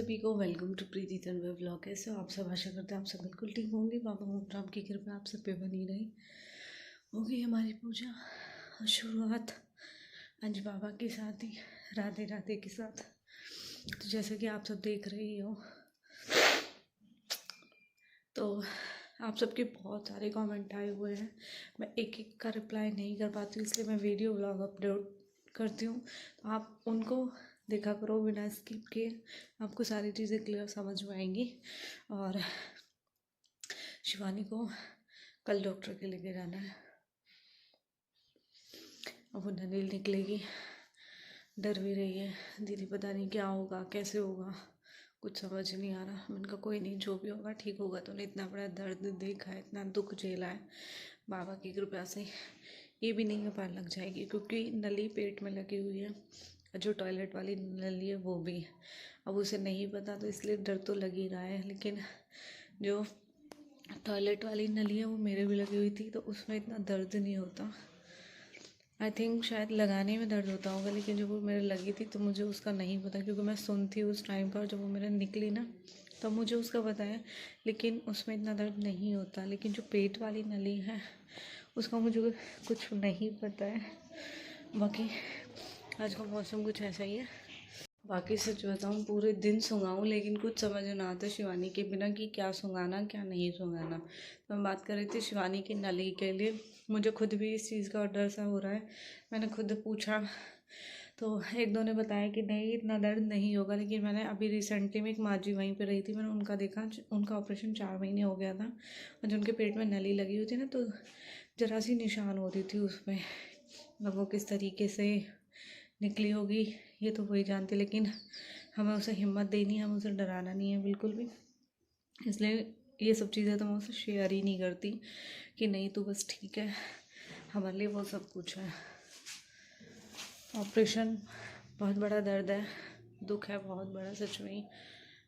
सभी को welcome to Preeti Tanvi vlog. कैसे हो आप सब? आशा करते हैं आप सब बिल्कुल ठीक होंगे। बाबा मोहतराम की कृपा आप सब पे बनी रही। हो गई हमारी पूजा और शुरुआत आज बाबा के साथ ही, राधे राधे के साथ। तो जैसे कि आप सब देख रही हो, तो आप सबके बहुत सारे कमेंट आए हुए हैं। मैं एक एक का रिप्लाई नहीं कर पाती हूँ, इसलिए मैं वीडियो व्लॉग अपलोड करती हूँ। तो आप उनको देखा करो बिना स्किप किए, आपको सारी चीज़ें क्लियर समझ में आएंगी। और शिवानी को कल डॉक्टर के लेके जाना है। अब वो ननील निकलेगी, डर भी रही है। दीदी पता नहीं क्या होगा, कैसे होगा, कुछ समझ नहीं आ रहा। मैंने कहा कोई नहीं, जो भी होगा ठीक होगा। तो इतना बड़ा दर्द देखा है, इतना दुख झेला है, बाबा की कृपा से ये भी नहीं पार लग जाएगी। क्योंकि नली पेट में लगी हुई है, जो टॉयलेट वाली नली है वो भी। अब उसे नहीं पता, तो इसलिए डर तो लग ही रहा है। लेकिन जो टॉयलेट वाली नली है वो मेरे भी लगी हुई थी, तो उसमें इतना दर्द नहीं होता। आई थिंक शायद लगाने में दर्द होता होगा, लेकिन जब वो मेरे लगी थी तो मुझे उसका नहीं पता। क्योंकि मैं सुनती उस टाइम पर, जब वो मेरे निकली ना, तब मुझे उसका पता है। लेकिन उसमें इतना दर्द नहीं होता। लेकिन जो पेट वाली नली है उसका मुझे कुछ नहीं पता है। बाकी आज का मौसम कुछ ऐसा ही है। बाकी सच बताऊँ, पूरे दिन सूंघाऊँ लेकिन कुछ समझ ना आता शिवानी के बिना कि क्या सूंघाना क्या नहीं सूंघाना। तो मैं बात कर रही थी शिवानी की नली के लिए। मुझे खुद भी इस चीज़ का डर सा हो रहा है। मैंने खुद पूछा तो एक दो ने बताया कि नहीं इतना दर्द नहीं होगा। लेकिन मैंने अभी रिसेंटली में एक माँ जी वहीं पर रही थी, मैंने उनका देखा। उनका ऑपरेशन 4 महीने हो गया था, और जो उनके पेट में नली लगी हुई थी ना, तो ज़रा सी निशान हो रही थी उसमें। अब वो किस तरीके से निकली होगी ये तो वही जानती। लेकिन हमें उसे हिम्मत देनी है, हमें उसे डराना नहीं है बिल्कुल भी। इसलिए ये सब चीज़ें तो मैं उसे शेयर ही नहीं करती कि नहीं तू बस ठीक है। हमारे लिए वो सब कुछ है। ऑपरेशन बहुत बड़ा दर्द है, दुख है बहुत बड़ा सच में ही।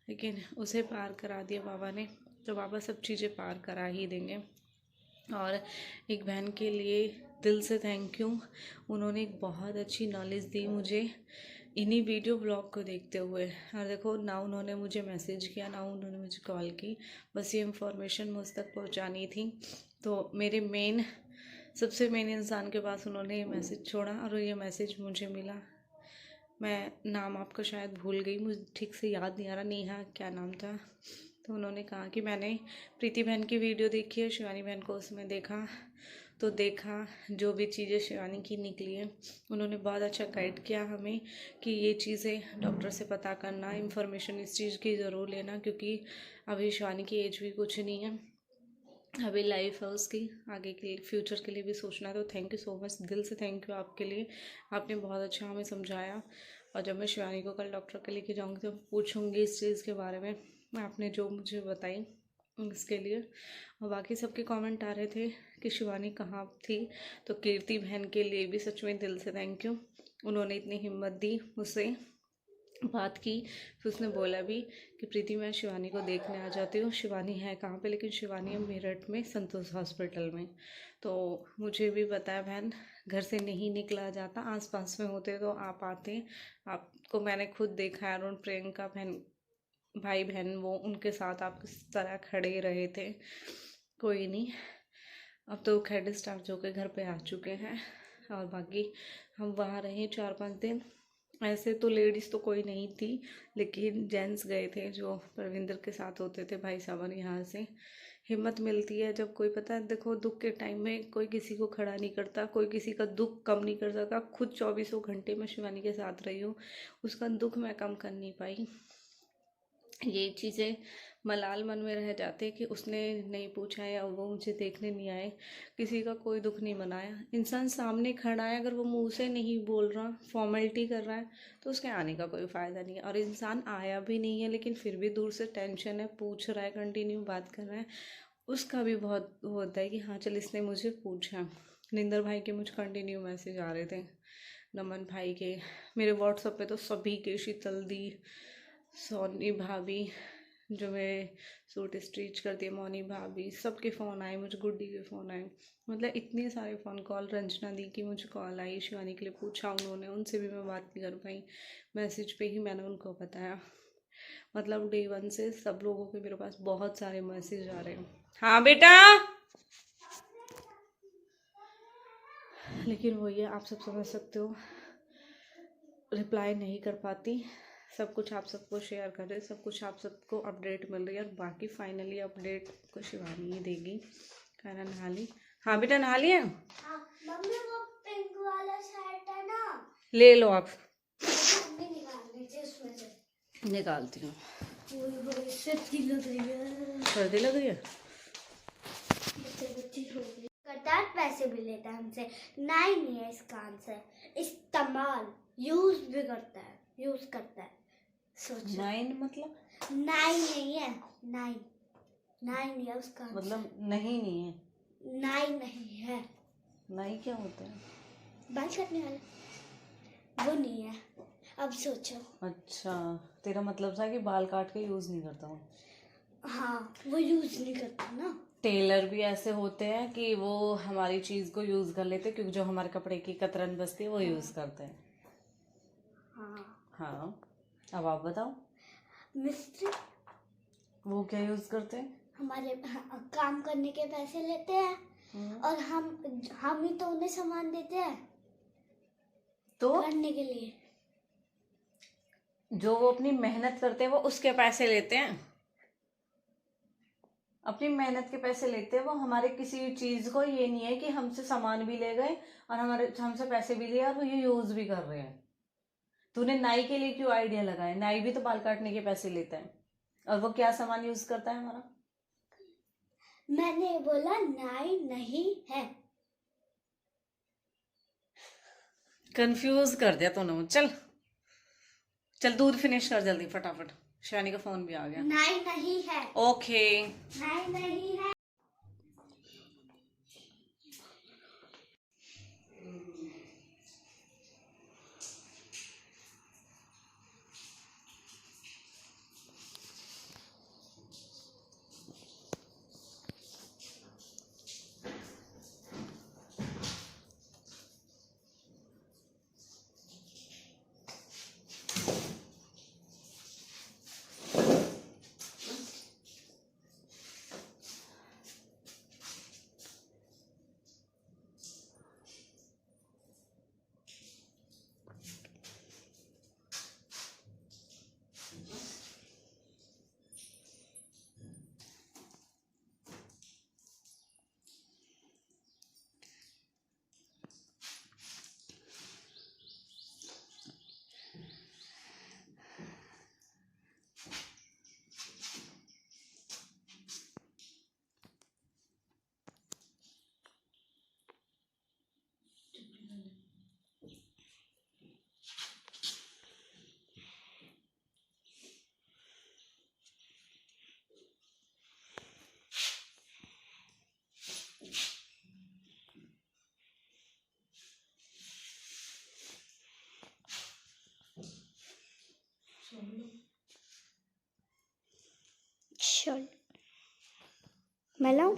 लेकिन उसे पार करा दिया बाबा ने, तो बाबा सब चीज़ें पार करा ही देंगे। और एक बहन के लिए दिल से थैंक यू। उन्होंने एक बहुत अच्छी नॉलेज दी मुझे इन्हीं वीडियो ब्लॉग को देखते हुए। और देखो ना उन्होंने मुझे मैसेज किया, ना उन्होंने मुझे कॉल की, बस ये इन्फॉर्मेशन मुझ तक पहुंचानी थी। तो मेरे सबसे मेन इंसान के पास उन्होंने ये मैसेज छोड़ा, और ये मैसेज मुझे मिला। मैं नाम आपका शायद भूल गई, मुझे ठीक से याद नहीं आ रहा, नेहा क्या नाम था। तो उन्होंने कहा कि मैंने प्रीति बहन की वीडियो देखी है, शिवानी बहन को उसमें देखा, तो देखा जो भी चीज़ें शिवानी की निकली है। उन्होंने बहुत अच्छा गाइड किया हमें कि ये चीज़ें डॉक्टर से पता करना, इन्फॉर्मेशन इस चीज़ की ज़रूर लेना। क्योंकि अभी शिवानी की एज भी कुछ नहीं है, अभी लाइफ है उसकी, आगे के फ्यूचर के लिए भी सोचना है। तो थैंक यू सो मच, दिल से थैंक यू आपके लिए। आपने बहुत अच्छा हमें समझाया। और जब मैं शिवानी को कल डॉक्टर के लेके जाऊँगी तो पूछूँगी इस चीज़ के बारे में, आपने जो मुझे बताई इसके लिए। और बाकी सबके कमेंट आ रहे थे कि शिवानी कहाँ थी, तो कीर्ति बहन के लिए भी सच में दिल से थैंक यू। उन्होंने इतनी हिम्मत दी, मुझसे बात की, फिर उसने बोला भी कि प्रीति मैं शिवानी को देखने आ जाती हूँ। शिवानी है कहाँ पे? लेकिन शिवानी है मेरठ में संतोष हॉस्पिटल में। तो मुझे भी पता है बहन, घर से नहीं निकला जाता, आसपास में होते तो आप आते। आपको मैंने खुद देखा है, अरुण प्रियंका बहन भाई बहन वो उनके साथ आप किस तरह खड़े रहे थे। कोई नहीं, अब तो खैर डिस्चार्ज होकर घर पे आ चुके हैं। और बाकी हम वहाँ रहे 4-5 दिन। ऐसे तो लेडीज़ तो कोई नहीं थी, लेकिन जेंट्स गए थे जो परविंदर के साथ होते थे, भाई साहब। यहाँ से हिम्मत मिलती है जब कोई, पता है देखो दुख के टाइम में कोई किसी को खड़ा नहीं करता, कोई किसी का दुख कम नहीं कर सकता। खुद 24 घंटे में शिवानी के साथ रही हूँ, उसका दुख मैं कम कर नहीं पाई। ये चीज़ें मलाल मन में रह जाते कि उसने नहीं पूछा या वो मुझे देखने नहीं आए। किसी का कोई दुख नहीं मनाया। इंसान सामने खड़ा है, अगर वो मुंह से नहीं बोल रहा, फॉर्मेलिटी कर रहा है, तो उसके आने का कोई फ़ायदा नहीं है। और इंसान आया भी नहीं है लेकिन फिर भी दूर से टेंशन है, पूछ रहा है, कंटिन्यू बात कर रहा है, उसका भी बहुत होता है कि हाँ चल इसने मुझे पूछा। निंदर भाई के मुझे कंटिन्यू मैसेज आ रहे थे, नमन भाई के, मेरे व्हाट्सएप पे तो सभी के, शीतल दी, सोनी भाभी जो मेरे सूट स्टिच करती है, मौनी भाभी, सबके फ़ोन आए, मुझे गुड्डी के फ़ोन आए। मतलब इतने सारे फ़ोन कॉल, रंजना दी की मुझे कॉल आई, शिवानी के लिए पूछा उन्होंने, उनसे भी मैं बात नहीं कर पाई, मैसेज पे ही मैंने उनको बताया। मतलब डे 1 से सब लोगों के मेरे पास बहुत सारे मैसेज आ रहे हैं। हाँ बेटा, लेकिन वही है, आप सब समझ सकते हो, रिप्लाई नहीं कर पाती। सब कुछ आप सबको शेयर कर रहे, सब कुछ आप सबको अपडेट मिल रही है, और बाकी फाइनली अपडेट को शिवानी ही देगी। खाना नहा ली? हाँ बेटा नहा लिया। हाँ, मम्मी वो पिंक वाला शर्ट है ना, ले लो आप। मम्मी निकाल लीजिए उसमें से। निकालती हूँ। सर्दी लग रही है। सर्दी लग रही है? बच्ची हो गई। कटार पैसे भी लेता है हमसे। 9 है इसका आंसर। इस्तेमाल यूज भी करता है, यूज करता है। सोचो 9 मतलब? 9 नहीं है, 9 है उसका आंसर। मतलब नहीं है? 9 नहीं है। नहीं क्या होता है? बाल काटने वाला वो नहीं है। अब सोचो। अच्छा, तेरा मतलब था कि बाल काट के यूज नहीं करता हूँ। हाँ, वो यूज नहीं करता ना। टेलर भी ऐसे होते हैं कि वो हमारी चीज को यूज कर लेते हैं, क्योंकि जो हमारे कपड़े की कतरन बचती है वो यूज करते हैं। हाँ। हाँ, अब आप बताओ। मिस्त्री वो क्या यूज करते हैं? हमारे काम करने के पैसे लेते हैं, और हम ही तो उन्हें सामान देते हैं तो करने के लिए। जो वो अपनी मेहनत करते हैं वो उसके पैसे लेते हैं, अपनी मेहनत के पैसे लेते हैं। वो हमारे किसी चीज को, ये नहीं है कि हमसे सामान भी ले गए और हमसे पैसे भी लिए और वो ये यूज भी कर रहे हैं। तूने नाई के लिए क्यों आइडिया लगाया? नाई भी तो बाल काटने के पैसे लेता है, और वो क्या सामान यूज करता है हमारा? मैंने बोला 9 नहीं है। कंफ्यूज कर दिया तूने मुझे। चल चल, दूध फिनिश कर जल्दी फटाफट, शिवानी का फोन भी आ गया। 9 नहीं है। ओके। 9 नहीं है। चल मैं लाऊं?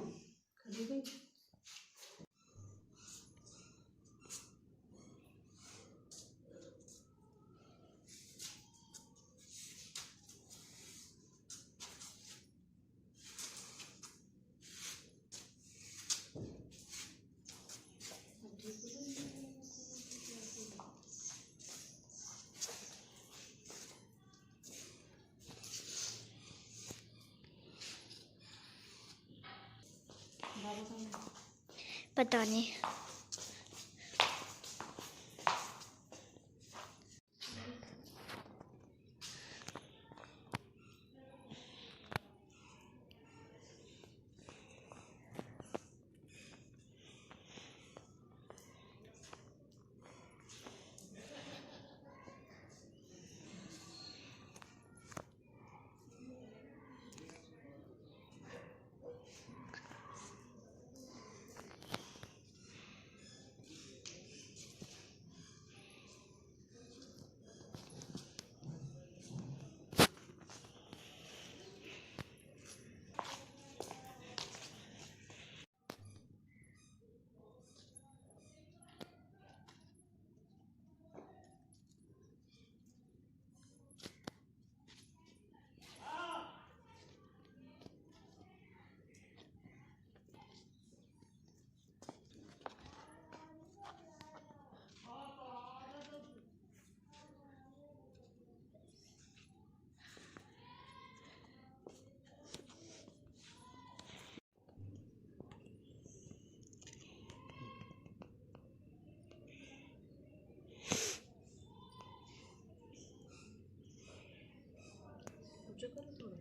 पता नहीं। ऊंचा करो थोड़ा।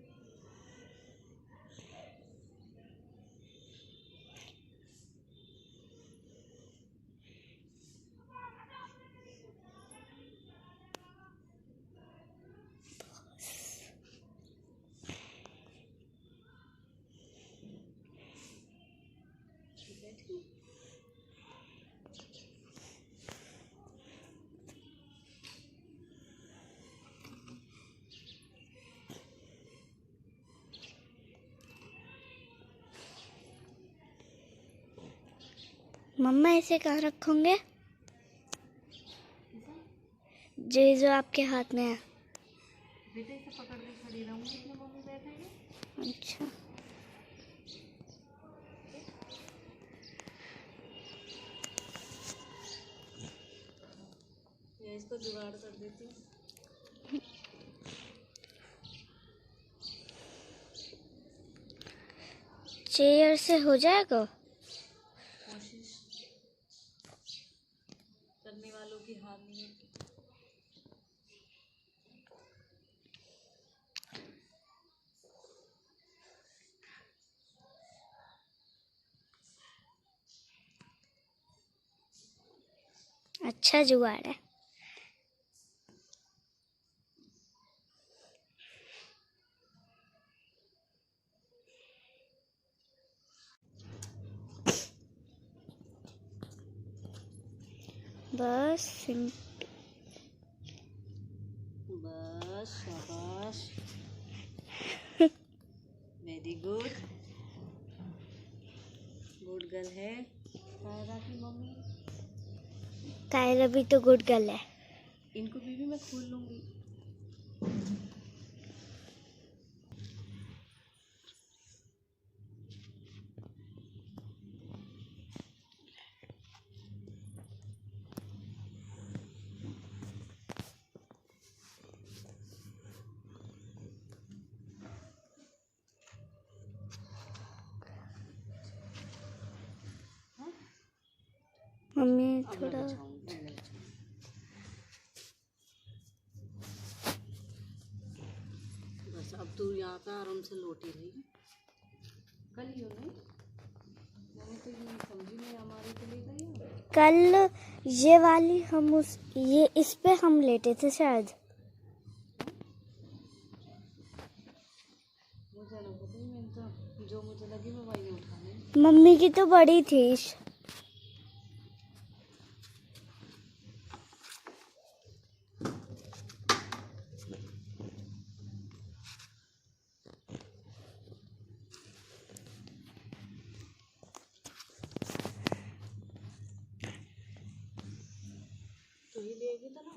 बैठी। मम्मा ऐसे कहाँ रखोगे? जो आपके हाथ में है। बेटे इसे पकड़ के खड़ी रहूंगी इसमें मम्मी बैठेगी। अच्छा, या इसको जुगाड़ कर देती हूँ। चेयर से हो जाएगा? कोशिश करने वालों की हार नहीं होती। अच्छा जुगाड़ है। बस बस शाबाश। वेरी गुड, गुड गर्ल है कायरा की मम्मी। कायरा भी तो गुड गर्ल है। इनको भी मैं खोल लूंगी। मम्मी अब थोड़ा बस अब तू यहाँ पे आराम से लौटी रही। कल यूँ नहीं, मैंने तो ये समझी नहीं हमारे को ले गई। कल ये वाली हम ये इस पे हम लेटे थे शायद। मुझे ना पता ही, मैंने तो जो मुझे लगी मैं वही उठाने। मम्मी की तो बड़ी थी। तो ही लेगी तो ना,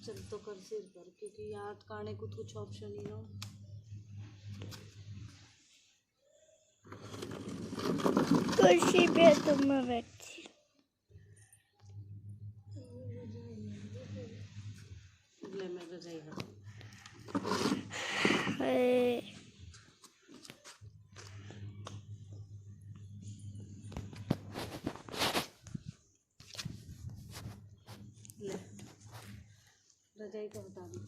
चल तो कर सिर पर, क्योंकि याद करने को कुछ ऑप्शन ही ना। कुर्सी पे तुम मैं बैठी। ले मैं रजाई हटा। ले रजाई तो हटा दी।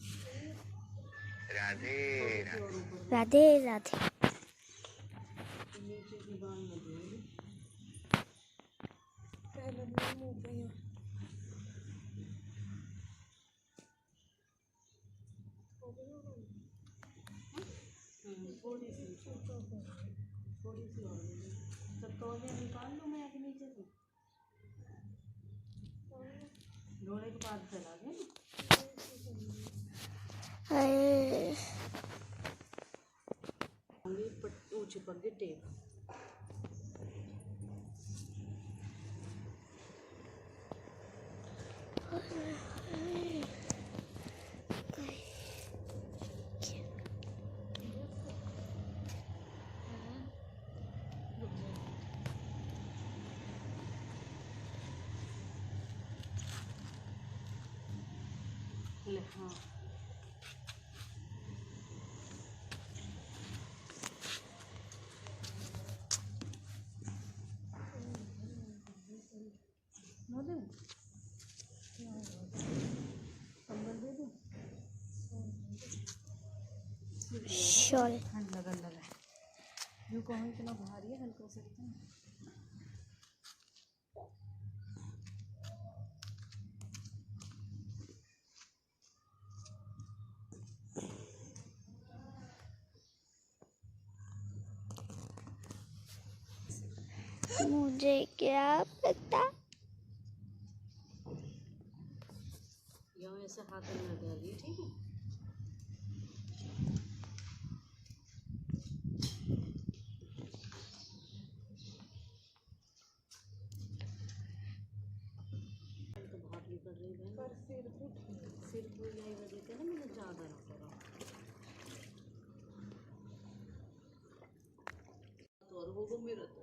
राधे राधे राधे। नीचे दीवार लगी पहले भी मुँह पे ही। थोड़ी सी और सब तौलिया निकाल लो मैं आगे नीचे से धोने के बाद फैला दे ऊँची पक गई टेप। ले हाँ कंबल दे दूँ। शॉल ठंड लगन लगा यूँ कहूँ इतना भारी है हल्का सा इतना। मुझे क्या पता। यहाँ ऐसे हाथ अंदर डालिए, ठीक है। तो बहुत निकल रही है पर सिर को यही वजह से ना मुझे ज़्यादा ना करो तो और वो मेरा तो